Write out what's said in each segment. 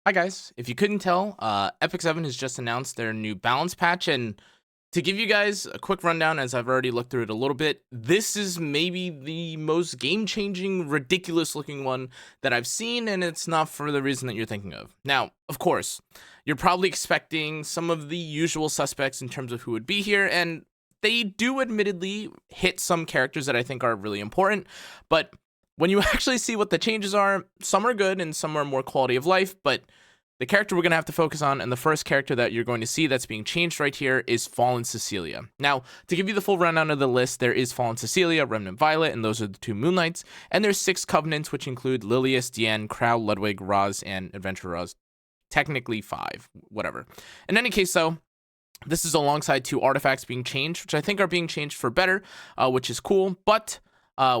Hi guys, if you couldn't tell, epicseven has just announced their new balance patch, and to give you guys a quick rundown, as I've already looked through it a little bit, this is maybe the most game-changing, ridiculous-looking one that I've seen, and it's not for the reason that you're thinking of. Now, of course, you're probably expecting some of the usual suspects in terms of who would be here, and they do admittedly hit some characters that I think are really important, but when you actually see what the changes are, some are good and some are more quality of life, but the character we're going to have to focus on, and the first character that you're going to see that's being changed right here, is Fallen Cecilia. Now, to give you the full rundown of the list, there is Fallen Cecilia, Remnant Violet, and those are the two Moonlights, and there's 6 Covenants, which include Lilias, Diene, Krau, Ludwig, Roz, and Adventure Roz. Technically 5, whatever. In any case, though, this is alongside 2 artifacts being changed, which I think are being changed for better, which is cool, but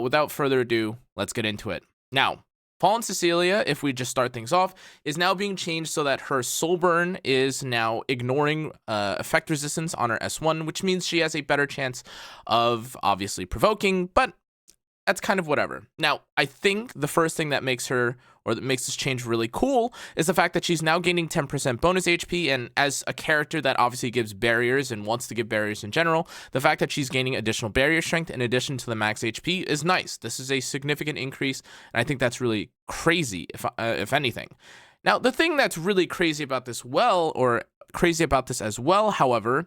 without further ado, let's get into it. Now, Fallen Cecilia, if we just start things off, is now being changed so that her soul burn is now ignoring effect resistance on her S1, which means she has a better chance of obviously provoking, but that's kind of whatever. Now, I think the first thing that makes her, or that makes this change really cool, is the fact that she's now gaining 10% bonus HP, and as a character that obviously gives barriers and wants to give barriers in general, the fact that she's gaining additional barrier strength in addition to the max HP is nice. This is a significant increase, and I think that's really crazy, if anything. Now, the thing that's really crazy about this as well, however,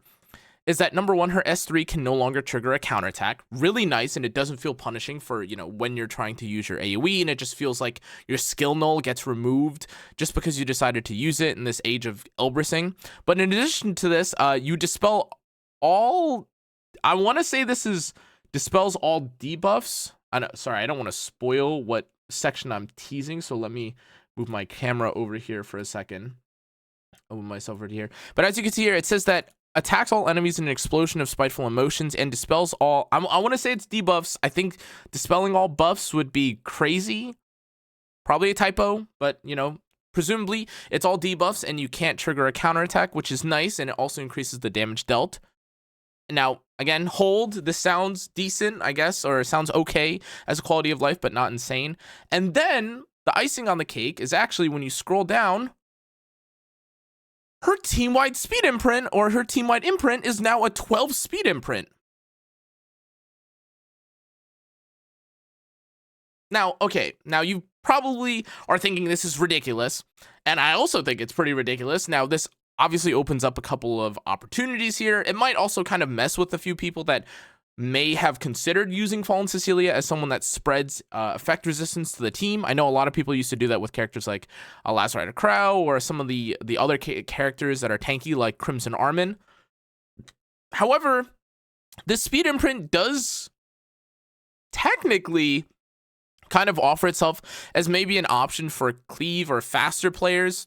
is that number one, her S3 can no longer trigger a counterattack. Really nice, and it doesn't feel punishing for, when you're trying to use your AoE, and it just feels like your skill null gets removed just because you decided to use it in this age of Elbrissing. But in addition to this, you dispel all, I want to say this is dispels all debuffs. Sorry, I don't want to spoil what section I'm teasing, so let me move my camera over here for a second. I'll move myself over here. But as you can see here, it says that attacks all enemies in an explosion of spiteful emotions and dispels all, I want to say it's debuffs. I think dispelling all buffs would be crazy. Probably a typo, but presumably it's all debuffs and you can't trigger a counterattack, which is nice, and it also increases the damage dealt. Now, again, hold, this sounds decent, I guess, or sounds okay as a quality of life, but not insane. And then the icing on the cake is actually when you scroll down, her team-wide speed imprint, or her team-wide imprint, is now a 12 speed imprint. Now, okay, now you probably are thinking this is ridiculous, and I also think it's pretty ridiculous. Now, this obviously opens up a couple of opportunities here. It might also kind of mess with a few people that may have considered using Fallen Cecilia as someone that spreads effect resistance to the team. I know a lot of people used to do that with characters like Last Rider Krau, or some of the other characters that are tanky like Crimson Armin. However, this speed imprint does technically kind of offer itself as maybe an option for cleave or faster players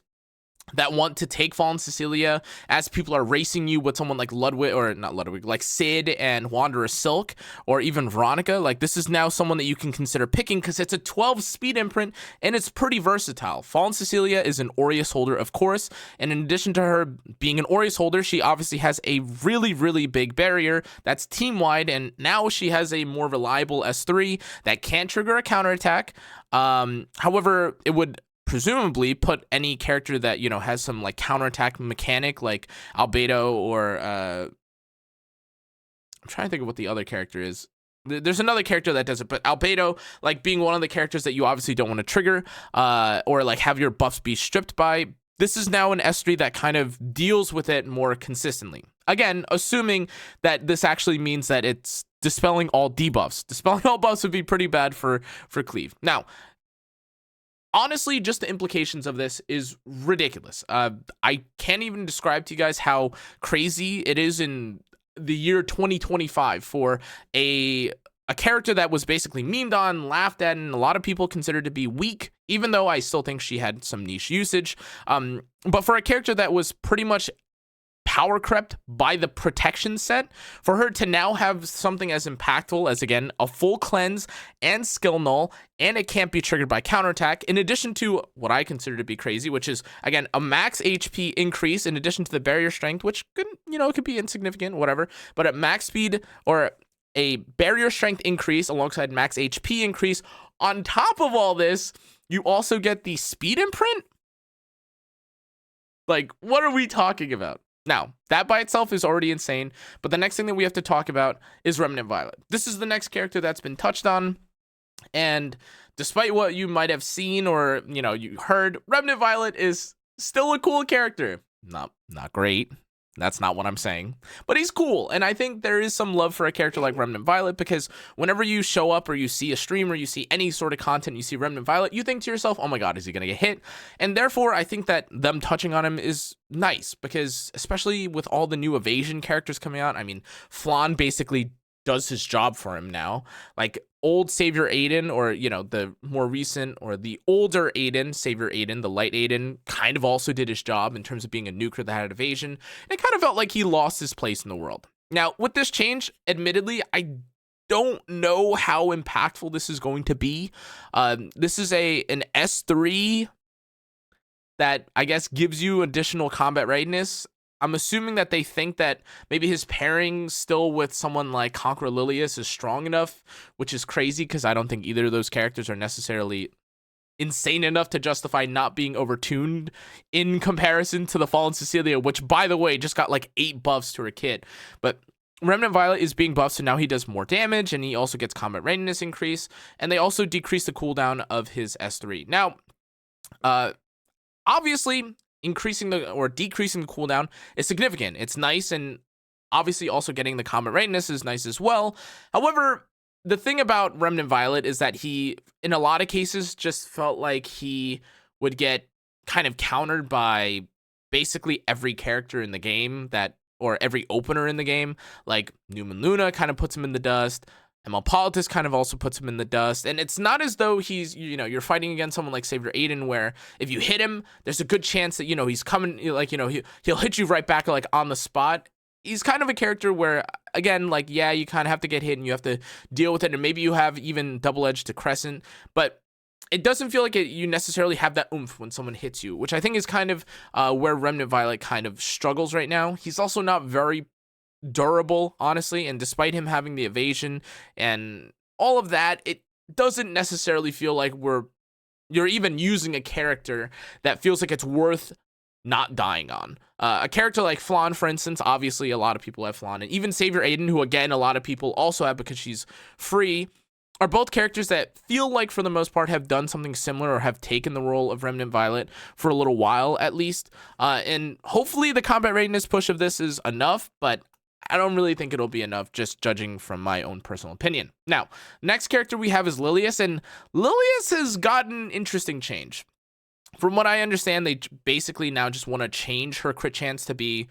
that want to take Fallen Cecilia as people are racing you with someone like Ludwig, or not Ludwig, like Sid and Wanderer Silk, or even Veronica. Like, this is now someone that you can consider picking because it's a 12 speed imprint and it's pretty versatile. Fallen Cecilia is an Aureus holder, of course, and in addition to her being an Aureus holder, she obviously has a really, really big barrier that's team-wide, and now she has a more reliable S3 that can't trigger a counterattack. However, it would presumably put any character that has some like counterattack mechanic like Albedo, or I'm trying to think of what the other character is. There's another character that does it, but Albedo, like, being one of the characters that you obviously don't want to trigger, or like have your buffs be stripped by. This is now an S3 that kind of deals with it more consistently. Again, assuming that this actually means that it's dispelling all debuffs. Dispelling all buffs would be pretty bad for cleave. Now, honestly, just the implications of this is ridiculous. I can't even describe to you guys how crazy it is in the year 2025 for a character that was basically memed on, laughed at, and a lot of people considered to be weak, even though I still think she had some niche usage. But for a character that was pretty much power crept by the protection set, for her to now have something as impactful as, again, a full cleanse and skill null, and it can't be triggered by counterattack, in addition to what I consider to be crazy, which is, again, a max HP increase in addition to the barrier strength, which could, it could be insignificant, whatever, but at max speed, or a barrier strength increase alongside max HP increase. On top of all this, you also get the speed imprint. Like, what are we talking about? Now, that by itself is already insane, but the next thing that we have to talk about is Remnant Violet. This is the next character that's been touched on, and despite what you might have seen or, you heard, Remnant Violet is still a cool character. Not great. That's not what I'm saying. But he's cool, and I think there is some love for a character like Remnant Violet, because whenever you show up or you see a stream or you see any sort of content, you see Remnant Violet, you think to yourself, oh my god, is he going to get hit? And therefore, I think that them touching on him is nice, because especially with all the new evasion characters coming out, I mean, Flan basically does his job for him now. Like, old Savior Aiden, or the more recent or the older Aiden, Savior Aiden, the light Aiden, kind of also did his job in terms of being a nuker that had evasion. It kind of felt like he lost his place in the world. Now, with this change, admittedly, I don't know how impactful this is going to be. This is an S3 that I guess gives you additional combat readiness. I'm assuming that they think that maybe his pairing still with someone like Conqueror Lilias is strong enough, which is crazy because I don't think either of those characters are necessarily insane enough to justify not being overtuned in comparison to the Fallen Cecilia, which, by the way, just got like 8 buffs to her kit. But Remnant Violet is being buffed, so now he does more damage, and he also gets combat readiness increase, and they also decrease the cooldown of his S3. Now, obviously, increasing or decreasing the cooldown is significant. It's nice, and obviously also getting the combat readiness is nice as well. However, the thing about Remnant Violet is that he, in a lot of cases, just felt like he would get kind of countered by basically every character in the game or every opener in the game. Like, Newman Luna kind of puts him in the dust. ML Politis kind of also puts him in the dust. And it's not as though he's, you're fighting against someone like Savior Aiden, where if you hit him, there's a good chance that, he's coming, like, he'll hit you right back, like, on the spot. He's kind of a character where, again, like, yeah, you kind of have to get hit and you have to deal with it. And maybe you have even double edge to Crescent, but it doesn't feel like you necessarily have that oomph when someone hits you, which I think is kind of where Remnant Violet kind of struggles right now. He's also not very durable, honestly, and despite him having the evasion and all of that, it doesn't necessarily feel like you're even using a character that feels like it's worth not dying on. A character like Flan, for instance, obviously a lot of people have Flan, and even Savior Aiden, who again a lot of people also have because she's free, are both characters that feel like for the most part have done something similar or have taken the role of Remnant Violet for a little while at least. And hopefully the combat readiness push of this is enough, but I don't really think it'll be enough, just judging from my own personal opinion. Now, next character we have is Lilias, and Lilias has gotten interesting change. From what I understand, they basically now just want to change her crit chance to be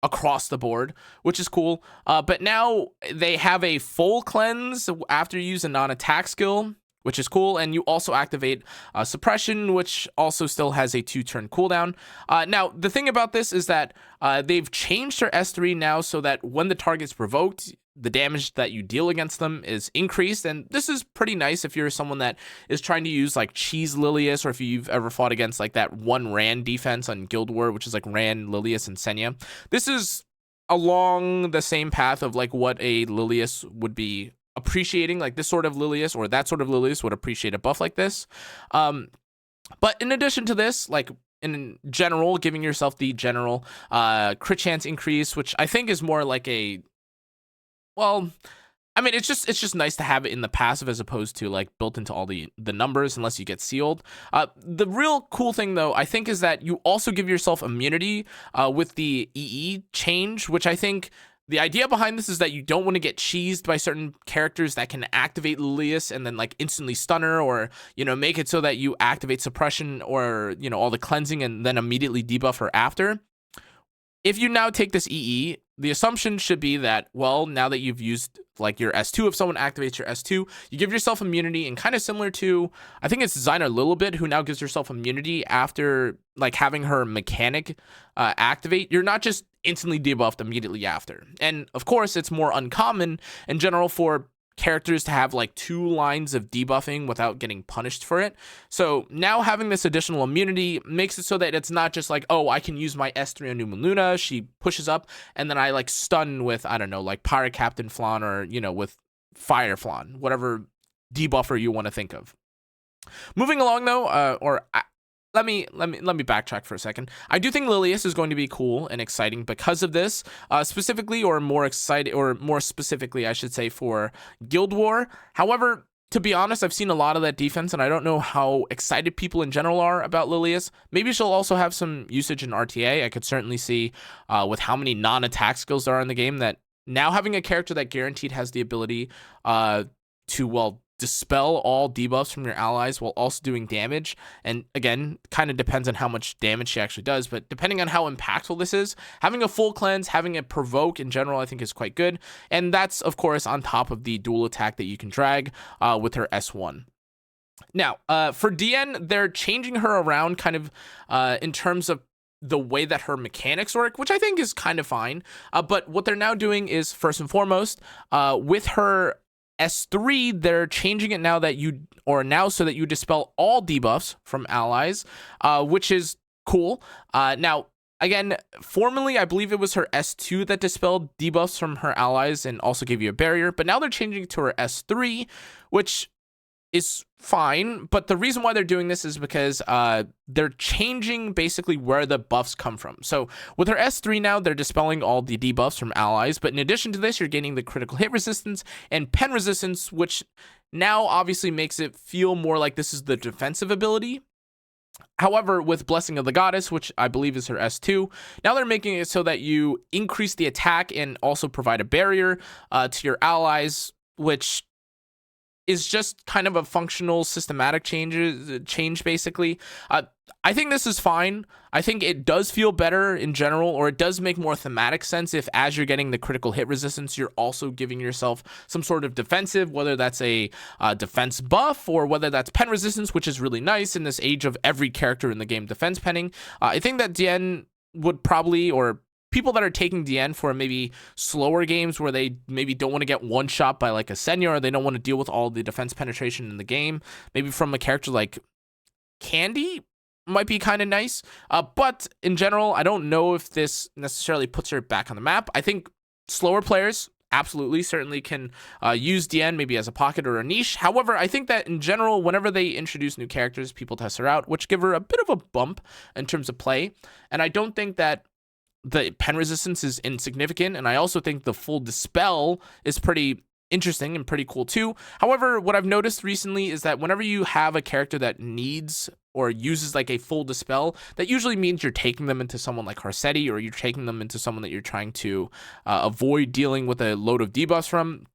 across the board, which is cool. But now they have a full cleanse after you use a non-attack skill, which is cool, and you also activate suppression, which also still has a 2-turn cooldown. Now, the thing about this is that they've changed her S3 now so that when the target's provoked, the damage that you deal against them is increased, and this is pretty nice if you're someone that is trying to use like Cheese Lilias, or if you've ever fought against like that one Rand defense on Guild War, which is like Rand, Lilias, and Senya. This is along the same path of like what a Lilias would be appreciating, like this sort of Lilias or that sort of Lilias would appreciate a buff like this. But in addition to this, like in general, giving yourself the general crit chance increase, which I think is more like I mean, it's just nice to have it in the passive as opposed to like built into all the numbers unless you get sealed. The real cool thing though, I think, is that you also give yourself immunity with the EE change, which I think the idea behind this is that you don't want to get cheesed by certain characters that can activate Lilias and then like instantly stun her, or, make it so that you activate suppression or, all the cleansing and then immediately debuff her after. If you now take this EE, the assumption should be that, well, now that you've used like your S2, if someone activates your S2, you give yourself immunity, and kind of similar to, I think it's Designer Lilibit, who now gives herself immunity after like having her mechanic activate. You're not just instantly debuffed immediately after. And of course, it's more uncommon in general for characters to have like 2 lines of debuffing without getting punished for it. So now having this additional immunity makes it so that it's not just like, oh, I can use my S3 on Numa Luna, she pushes up, and then I like stun with, I don't know, like Pirate Captain Flan, or, with Fire Flan, whatever debuffer you want to think of. Moving along though, let me backtrack for a second. I do think Lilias is going to be cool and exciting because of this, specifically, or more excited, or more specifically, I should say, for Guild War. However, to be honest, I've seen a lot of that defense, and I don't know how excited people in general are about Lilias. Maybe she'll also have some usage in RTA. I could certainly see, with how many non-attack skills there are in the game, that now having a character that guaranteed has the ability to, well, dispel all debuffs from your allies while also doing damage. And again, kind of depends on how much damage she actually does, but depending on how impactful this is, having a full cleanse, having a provoke in general, I think is quite good. And that's, of course, on top of the dual attack that you can drag with her S1. Now, for Diene, they're changing her around kind of in terms of the way that her mechanics work, which I think is kind of fine. But what they're now doing is, first and foremost, with her S3, they're changing it now that so that you dispel all debuffs from allies, which is cool. Now, again, formerly, I believe it was her S2 that dispelled debuffs from her allies and also gave you a barrier, but now they're changing it to her S3, which is fine. But the reason why they're doing this is because they're changing basically where the buffs come from. So with her S3 now, they're dispelling all the debuffs from allies, but in addition to this, you're gaining the critical hit resistance and pen resistance, which now obviously makes it feel more like this is the defensive ability. However, with Blessing of the Goddess, which I believe is her S2, now they're making it so that you increase the attack and also provide a barrier to your allies, which is just kind of a functional systematic change basically. I think this is fine. I think it does feel better in general, or it does make more thematic sense if, as you're getting the critical hit resistance, you're also giving yourself some sort of defensive, whether that's a defense buff or whether that's pen resistance, which is really nice in this age of every character in the game defense penning. I think that Diene would probably, or people that are taking Diene for maybe slower games where they maybe don't want to get one shot by like a Senya, or they don't want to deal with all the defense penetration in the game, maybe from a character like Candy might be kind of nice. But in general, I don't know if this necessarily puts her back on the map. I think slower players absolutely certainly can use Diene maybe as a pocket or a niche. However, I think that in general, whenever they introduce new characters, people test her out, which give her a bit of a bump in terms of play. And I don't think that the pen resistance is insignificant, and I also think the full dispel is pretty interesting and pretty cool too. However, what I've noticed recently is that whenever you have a character that needs or uses like a full dispel, that usually means you're taking them into someone like Harsetti, or you're taking them into someone that you're trying to avoid dealing with a load of debuffs from.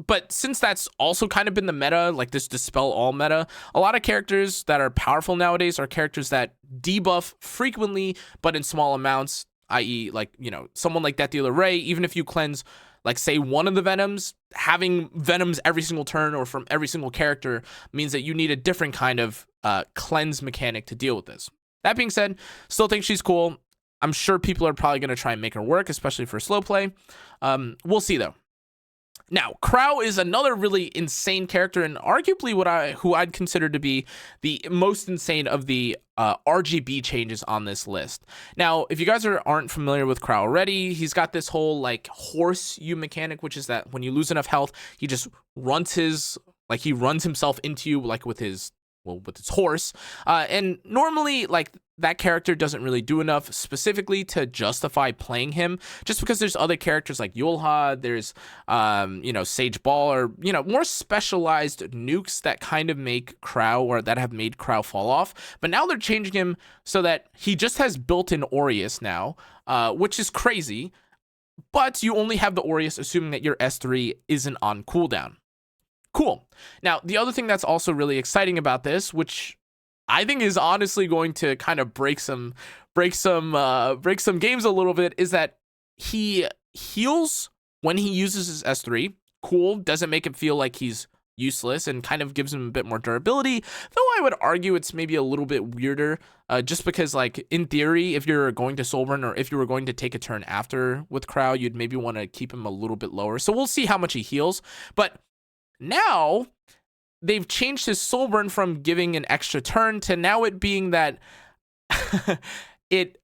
But since that's also kind of been the meta, like this dispel all meta, a lot of characters that are powerful nowadays are characters that debuff frequently, but in small amounts, i.e. like, you know, someone like Death Dealer Ray, even if you cleanse, like say one of the Venoms, having Venoms every single turn or from every single character means that you need a different kind of cleanse mechanic to deal with this. That being said, still think she's cool. I'm sure people are probably going to try and make her work, especially for slow play. We'll see though. Now, Krau is another really insane character, and arguably who I'd consider to be the most insane of the RGB changes on this list. Now, if you guys aren't familiar with Krau already, he's got this whole like horse you mechanic, which is that when you lose enough health, he just runs himself into you like with his horse. And normally, like, that character doesn't really do enough specifically to justify playing him, just because there's other characters like Yulha, there's, Sage Ball, or, more specialized nukes that kind of make Krau, or that have made Krau fall off. But now they're changing him so that he just has built-in Aureus now, which is crazy. But you only have the Aureus assuming that your S3 isn't on cooldown. Cool. Now, the other thing that's also really exciting about this, which I think is honestly going to kind of break some games a little bit, is that he heals when he uses his S3. Cool. Doesn't make it feel like he's useless, and kind of gives him a bit more durability. Though I would argue it's maybe a little bit weirder, just because, like, in theory, if you're going to Soulburn, or if you were going to take a turn after with Krau, you'd maybe want to keep him a little bit lower. So we'll see how much he heals. But now they've changed his Soulburn from giving an extra turn to now it being that it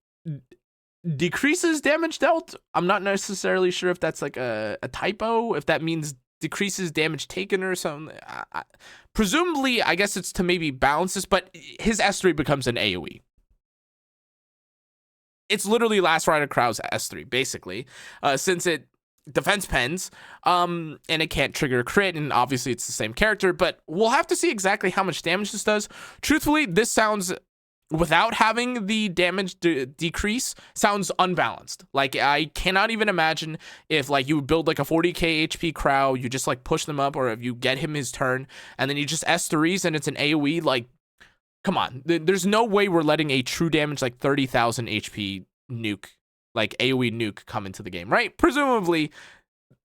decreases damage dealt. I'm not necessarily sure if that's like a typo, if that means decreases damage taken or something. Presumably, I guess it's to maybe balance this, but his S3 becomes an AoE. It's literally Last Rider Krau's S3, basically, since it defense pens, and it can't trigger a crit, and obviously it's the same character, but we'll have to see exactly how much damage this does. Truthfully, this sounds, without having the damage decrease, sounds unbalanced. Like, I cannot even imagine if, like, you build like a 40k HP Krau, you just like push them up, or if you get him his turn and then you just S3s and it's an AoE. Like, come on, there's no way we're letting a true damage like 30,000 HP nuke, like AoE nuke, come into the game, right? Presumably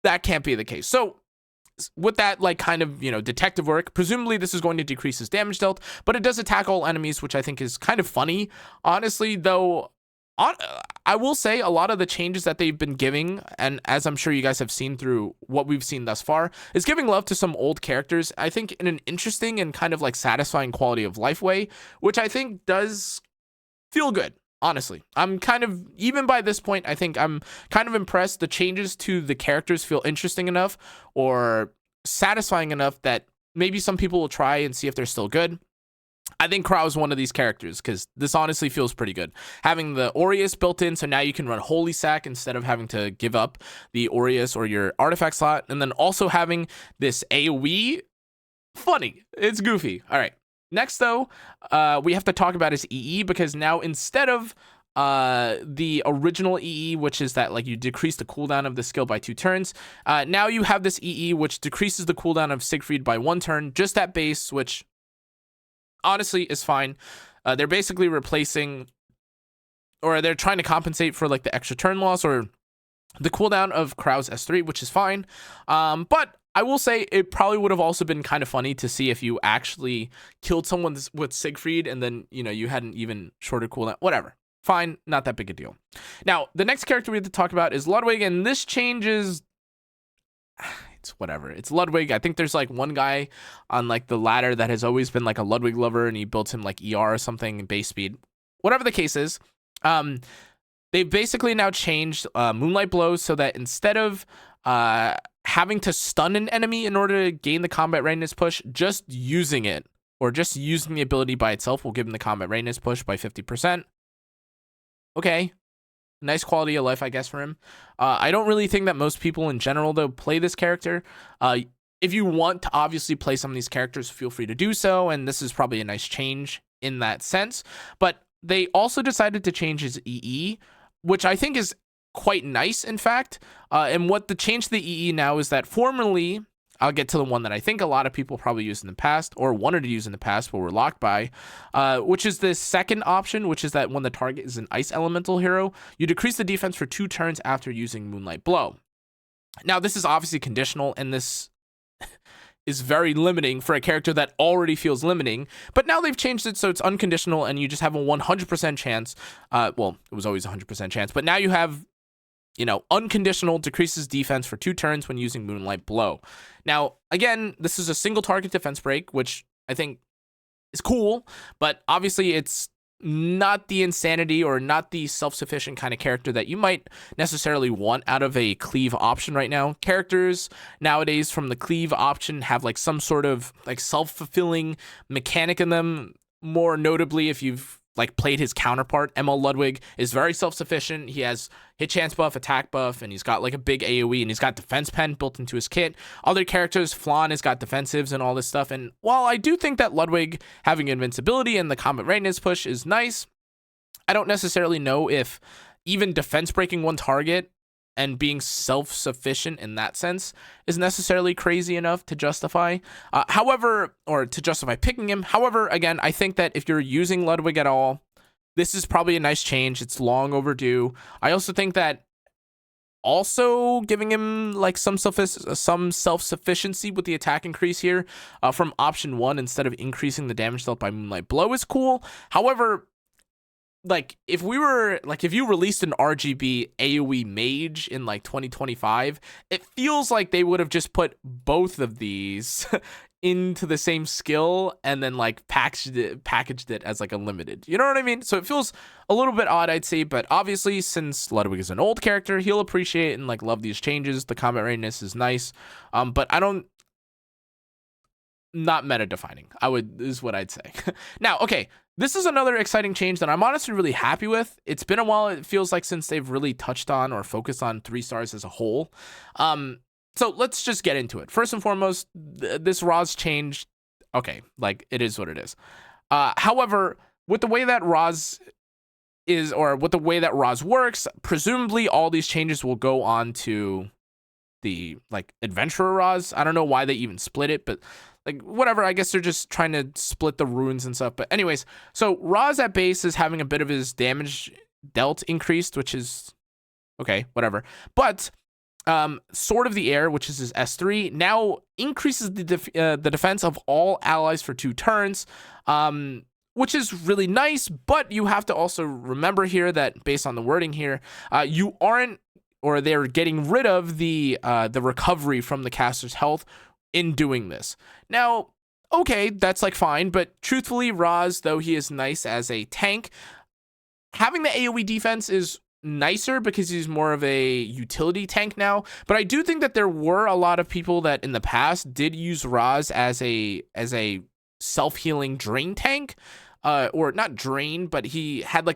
that can't be the case. So with that, like, kind of, you know, detective work, presumably this is going to decrease his damage dealt, but it does attack all enemies, which I think is kind of funny, honestly. Though I will say a lot of the changes that they've been giving, and as I'm sure you guys have seen through what we've seen thus far, is giving love to some old characters, I think, in an interesting and kind of like satisfying quality of life way, which I think does feel good. Honestly, I'm kind of, even by this point, I think I'm kind of impressed. The changes to the characters feel interesting enough or satisfying enough that maybe some people will try and see if they're still good. I think Krau is one of these characters because this honestly feels pretty good. Having the Aureus built in, so now you can run Holy Sack instead of having to give up the Aureus or your artifact slot. And then also having this AoE, funny. It's goofy. All right. Next, though, we have to talk about his EE, because now instead of the original EE, which is that, like, you decrease the cooldown of the skill by 2 turns, now you have this EE, which decreases the cooldown of Siegfried by 1 turn, just at base, which honestly is fine. They're basically replacing, or they're trying to compensate for, like, the extra turn loss or the cooldown of Krau's S3, which is fine. But I will say it probably would have also been kind of funny to see if you actually killed someone with Siegfried and then, you know, you had an even shorter cooldown. Whatever. Fine. Not that big a deal. Now, the next character we have to talk about is Ludwig, and this changes. It's whatever. It's Ludwig. I think there's like one guy on like the ladder that has always been like a Ludwig lover, and he built him like ER or something, base speed. Whatever the case is, they've basically now changed Moonlight Blows so that instead of having to stun an enemy in order to gain the combat readiness push, just using it, or just using the ability by itself, will give him the combat readiness push by 50%. Okay. Nice quality of life, I guess, for him. I don't really think that most people in general, though, play this character. If you want to obviously play some of these characters, feel free to do so, and this is probably a nice change in that sense. But they also decided to change his EE, which I think is quite nice, in fact. And what the change to the EE now is that formerly, I'll get to the one that I think a lot of people probably used in the past, or wanted to use in the past but were locked by, which is the second option, which is that when the target is an ice elemental hero, you decrease the defense for 2 turns after using Moonlight Blow. Now, this is obviously conditional, and this is very limiting for a character that already feels limiting, but now they've changed it so it's unconditional, and you just have a 100% chance. Well, it was always a 100% chance, but now you have, you know, unconditional, decreases defense for 2 turns when using Moonlight Blow. Now, again, this is a single target defense break, which I think is cool, but obviously it's not the insanity or not the self-sufficient kind of character that you might necessarily want out of a cleave option right now. Characters nowadays from the cleave option have like some sort of like self-fulfilling mechanic in them. More notably, if you've like played his counterpart, ML Ludwig is very self-sufficient. He has hit chance buff, attack buff, and he's got like a big AoE, and he's got defense pen built into his kit. Other characters, Flan has got defensives and all this stuff. And while I do think that Ludwig having invincibility and the combat readiness push is nice, I don't necessarily know if even defense breaking one target and being self-sufficient in that sense is necessarily crazy enough to justify. Or to justify picking him. However, again, I think that if you're using Ludwig at all, this is probably a nice change. It's long overdue. I also think that also giving him like some self-sufficiency with the attack increase here from option 1 instead of increasing the damage dealt by Moonlight Blow is cool. However, like if you released an RGB AoE mage in like 2025, it feels like they would have just put both of these into the same skill and then like packaged it as like a limited. You know what I mean? So it feels a little bit odd, I'd say, but obviously since Ludwig is an old character, he'll appreciate and like love these changes. The combat readiness is nice. But not meta defining, is what I'd say. Now, okay, this is another exciting change that I'm honestly really happy with. It's been a while, it feels like, since they've really touched on or focused on 3 stars as a whole. So let's just get into it. First and foremost, this Roz change, okay, like it is what it is. However, with the way that Roz is, or with the way that Roz works, presumably all these changes will go on to the like adventurer Roz. I don't know why they even split it, but like whatever, I guess they're just trying to split the runes and stuff. But anyways, so Roz at base is having a bit of his damage dealt increased, which is okay, whatever. But Sword of the Air, which is his S3, now increases the defense of all allies for 2 turns, which is really nice. But you have to also remember here that based on the wording here, you aren't, or they're getting rid of the recovery from the caster's health in doing this. Now, okay, that's like fine, but truthfully, Roz, though he is nice as a tank, having the AoE defense is nicer because he's more of a utility tank now. But I do think that there were a lot of people that in the past did use Roz as a self-healing drain tank, or not drain, but he had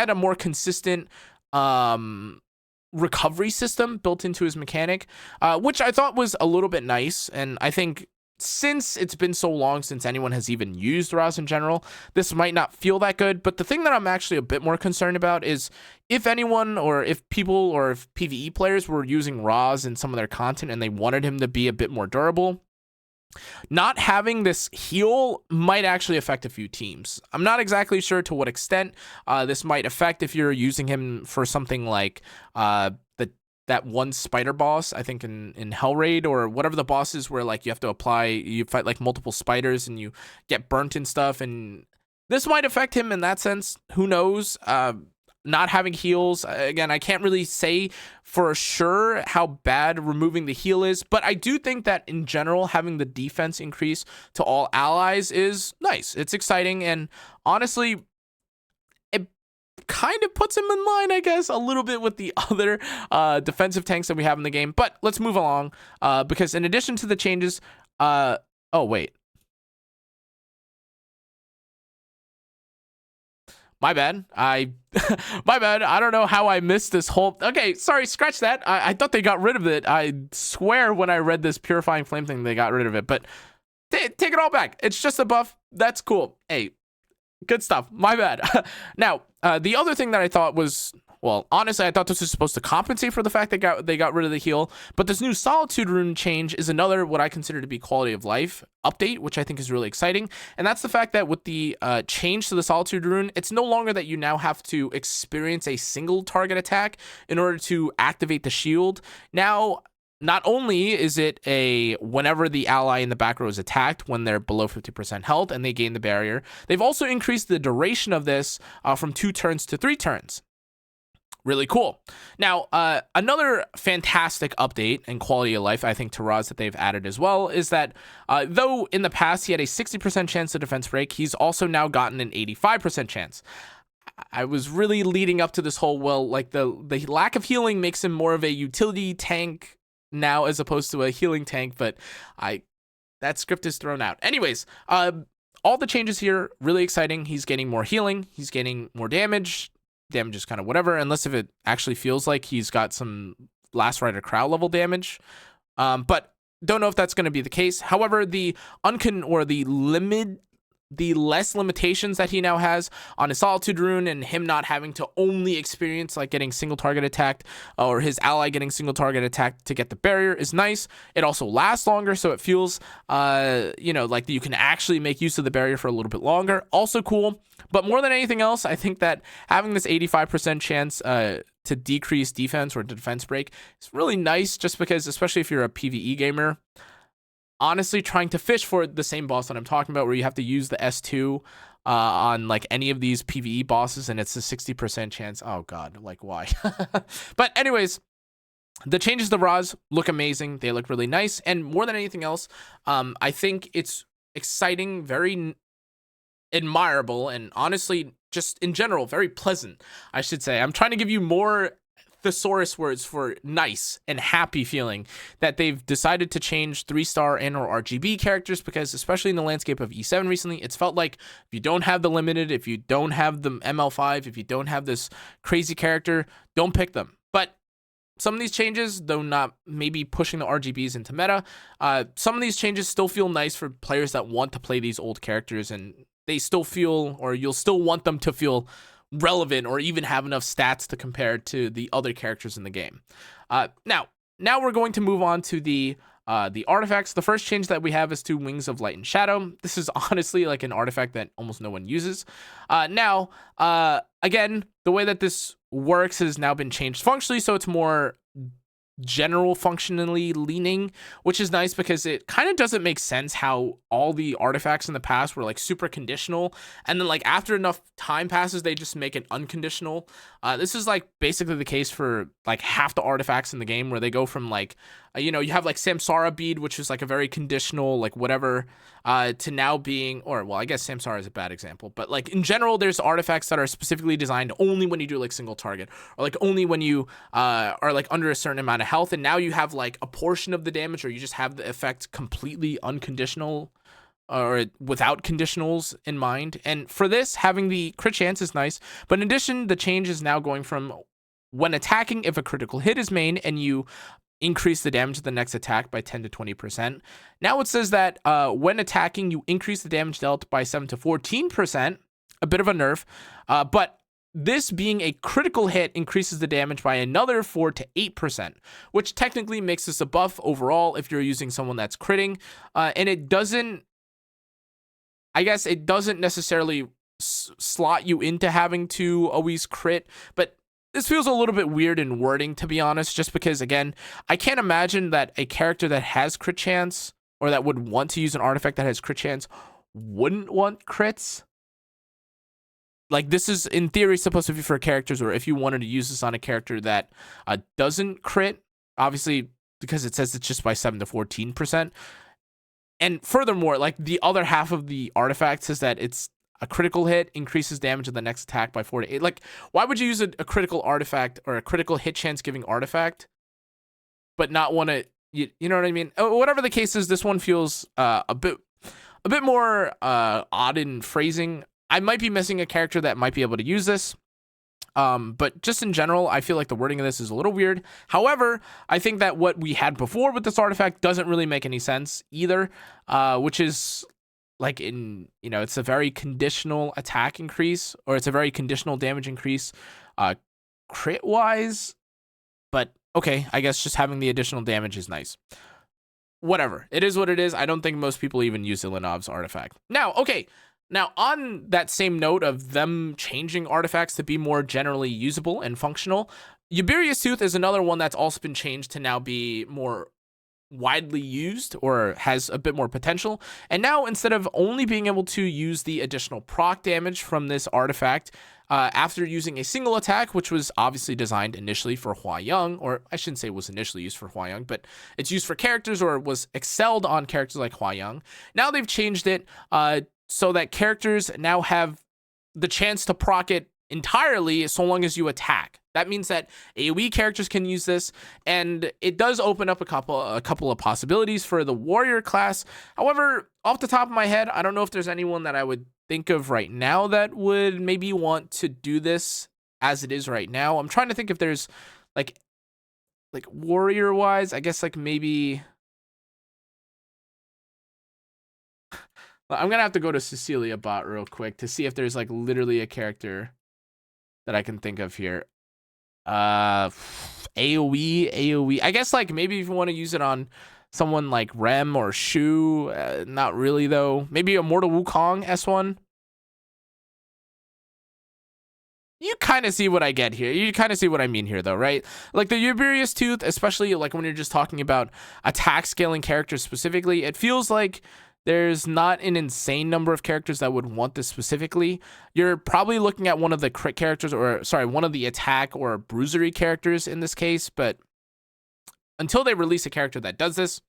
a more consistent recovery system built into his mechanic, which I thought was a little bit nice. And I think since it's been so long since anyone has even used Roz in general, this might not feel that good. But the thing that I'm actually a bit more concerned about is if anyone, or if people, or if PvE players were using Roz in some of their content and they wanted him to be a bit more durable, not having this heal might actually affect a few teams. I'm not exactly sure to what extent this might affect if you're using him for something like that one spider boss, I think in Hellraid, or whatever the boss is where like you fight like multiple spiders and you get burnt and stuff, and this might affect him in that sense. Who knows? Not having heals, again, I can't really say for sure how bad removing the heal is, but I do think that in general, having the defense increase to all allies is nice. It's exciting, and honestly, it kind of puts him in line, I guess, a little bit with the other defensive tanks that we have in the game. But let's move along, because in addition to the changes, oh wait. My bad. My bad. I don't know how I missed this whole. Okay, sorry, scratch that. I thought they got rid of it. I swear when I read this Purifying Flame thing, they got rid of it. But take it all back. It's just a buff. That's cool. Hey, good stuff. My bad. Now, the other thing that I thought was, well, honestly, I thought this was supposed to compensate for the fact that they got rid of the heal. But this new Solitude rune change is another what I consider to be quality of life update, which I think is really exciting. And that's the fact that with the change to the Solitude rune, it's no longer that you now have to experience a single target attack in order to activate the shield. Now, not only is it a whenever the ally in the back row is attacked when they're below 50% health and they gain the barrier, they've also increased the duration of this from 2 turns to 3 turns. Really cool. Now, another fantastic update and quality of life, I think, to Roz that they've added as well is that though in the past he had a 60% chance to defense break, he's also now gotten an 85% chance. I was really leading up to this whole, well, like the lack of healing makes him more of a utility tank now as opposed to a healing tank, but that script is thrown out. Anyways, all the changes here, really exciting. He's getting more healing. He's getting more damage. Damage is kind of whatever, unless if it actually feels like he's got some Last Rider Krau level damage. But don't know if that's going to be the case. However, the less limitations that he now has on his Solitude rune and him not having to only experience like getting single target attacked or his ally getting single target attacked to get the barrier is nice. It also lasts longer, so it feels like you can actually make use of the barrier for a little bit longer. Also cool. But more than anything else, I think that having this 85% chance to decrease defense or defense break is really nice, just because, especially if you're a PvE gamer, honestly, trying to fish for the same boss that I'm talking about, where you have to use the S2 on like any of these PvE bosses, and it's a 60% chance. Oh god, like why? But anyways, the changes to Raz look amazing. They look really nice, and more than anything else, I think it's exciting, very admirable, and honestly, just in general, very pleasant, I should say. I'm trying to give you more thesaurus words for nice and happy feeling that they've decided to change 3-star and or RGB characters, because especially in the landscape of E7 recently, it's felt like if you don't have the limited, if you don't have the ML5, if you don't have this crazy character, don't pick them. But some of these changes, though not maybe pushing the RGBs into meta, some of these changes still feel nice for players that want to play these old characters, and they still feel, or you'll still want them to feel relevant or even have enough stats to compare to the other characters in the game. Now we're going to move on to the artifacts. The first change that we have is to Wings of Light and Shadow. This is honestly like an artifact that almost no one uses. Now, again, the way that this works has now been changed functionally, so it's more general functionally leaning, which is nice because it kind of doesn't make sense how all the artifacts in the past were like super conditional, and then like after enough time passes they just make it unconditional. This is like basically the case for like half the artifacts in the game, where they go from like you have like Samsara bead, which is like a very conditional like whatever, to now being, or well, I guess Samsara is a bad example, but like in general there's artifacts that are specifically designed only when you do like single target, or like only when you are like under a certain amount of health, and now you have like a portion of the damage, or you just have the effect completely unconditional or without conditionals in mind. And for this, having the crit chance is nice, but in addition, the change is now going from when attacking, if a critical hit is made and you increase the damage of the next attack by 10 to 20%. Now it says that when attacking, you increase the damage dealt by 7 to 14%, a bit of a nerf, but this being a critical hit increases the damage by another 4 to 8%, which technically makes this a buff overall if you're using someone that's critting, and it doesn't, I guess it doesn't necessarily slot you into having to always crit, but this feels a little bit weird in wording, to be honest, just because, again, I can't imagine that a character that has crit chance, or that would want to use an artifact that has crit chance, wouldn't want crits. Like, this is, in theory, supposed to be for characters, or if you wanted to use this on a character that doesn't crit, obviously, because it says it's just by 7 to 14%. And furthermore, like, the other half of the artifact says that it's a critical hit increases damage of the next attack by 4 to 8. Like, why would you use a critical artifact or a critical hit chance giving artifact, but not want to, you know what I mean? Whatever the case is, this one feels a bit more odd in phrasing. I might be missing a character that might be able to use this. But just in general, I feel like the wording of this is a little weird. However, I think that what we had before with this artifact doesn't really make any sense either, which is like it's a very conditional attack increase, or it's a very conditional damage increase, crit wise, but okay, I guess just having the additional damage is nice. Whatever, it is what it is. I don't think most people even use Ilinov's artifact. Now, okay, now on that same note of them changing artifacts to be more generally usable and functional, Uberius Tooth is another one that's also been changed to now be more widely used, or has a bit more potential. And now, instead of only being able to use the additional proc damage from this artifact after using a single attack, which was obviously designed initially for Huayang, or I shouldn't say was initially used for Huayang, but it's used for characters, or was excelled on characters like Huayang. Now they've changed it so that characters now have the chance to proc it entirely so long as you attack. That means that AoE characters can use this, and it does open up a couple of possibilities for the warrior class. However, off the top of my head, I don't know if there's anyone that I would think of right now that would maybe want to do this as it is right now. I'm trying to think if there's like warrior wise, I guess like maybe I'm gonna have to go to Cecilia bot real quick to see if there's like literally a character that I can think of here. AoE. I guess like maybe if you want to use it on someone like Rem or Shu, not really though. Maybe Immortal Wukong S1. You kind of see what I get here. You kind of see what I mean here though, right? Like the Uberius Tooth, especially like when you're just talking about attack scaling characters specifically, it feels like there's not an insane number of characters that would want this specifically. You're probably looking at one of the crit characters, or sorry, one of the attack or bruisery characters in this case, but until they release a character that does this,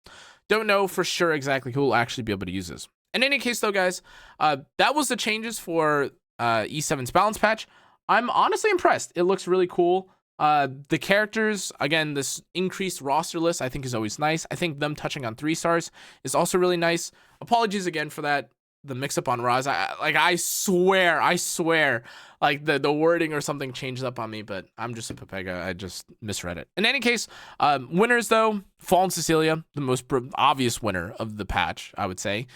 don't know for sure exactly who will actually be able to use this. In any case though, guys, that was the changes for E7's balance patch. I'm honestly impressed. It looks really cool. The characters, again, this increased roster list I think is always nice. I think them touching on 3 stars is also really nice. Apologies again for that, the mix up on Roz. I swear, like the wording or something changed up on me, but I'm just a Pepega. I just misread it. In any case, winners though, Fallen Cecilia, the most obvious winner of the patch, I would say.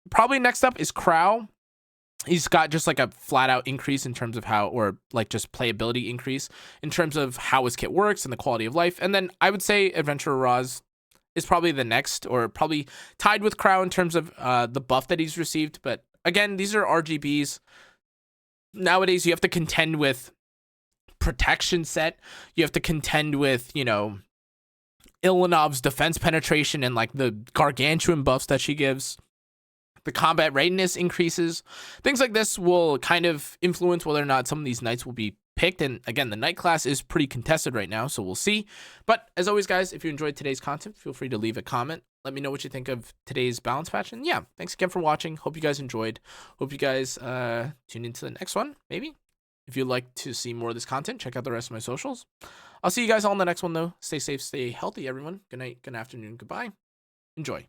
Probably next up is Krau. He's got just like a flat out increase in terms of how, or like just playability increase in terms of how his kit works and the quality of life. And then I would say Adventurer Roz is probably the next, or probably tied with Krau in terms of the buff that he's received. But again, these are RGBs. Nowadays, you have to contend with protection set. You have to contend with, you know, Ilanov's defense penetration and like the gargantuan buffs that she gives. The combat readiness increases. Things like this will kind of influence whether or not some of these knights will be picked. And again, the knight class is pretty contested right now, so we'll see. But as always, guys, if you enjoyed today's content, feel free to leave a comment. Let me know what you think of today's balance patch. And yeah, thanks again for watching. Hope you guys enjoyed. Hope you guys tune into the next one, maybe. If you'd like to see more of this content, check out the rest of my socials. I'll see you guys all in the next one, though. Stay safe, stay healthy, everyone. Good night, good afternoon, goodbye. Enjoy.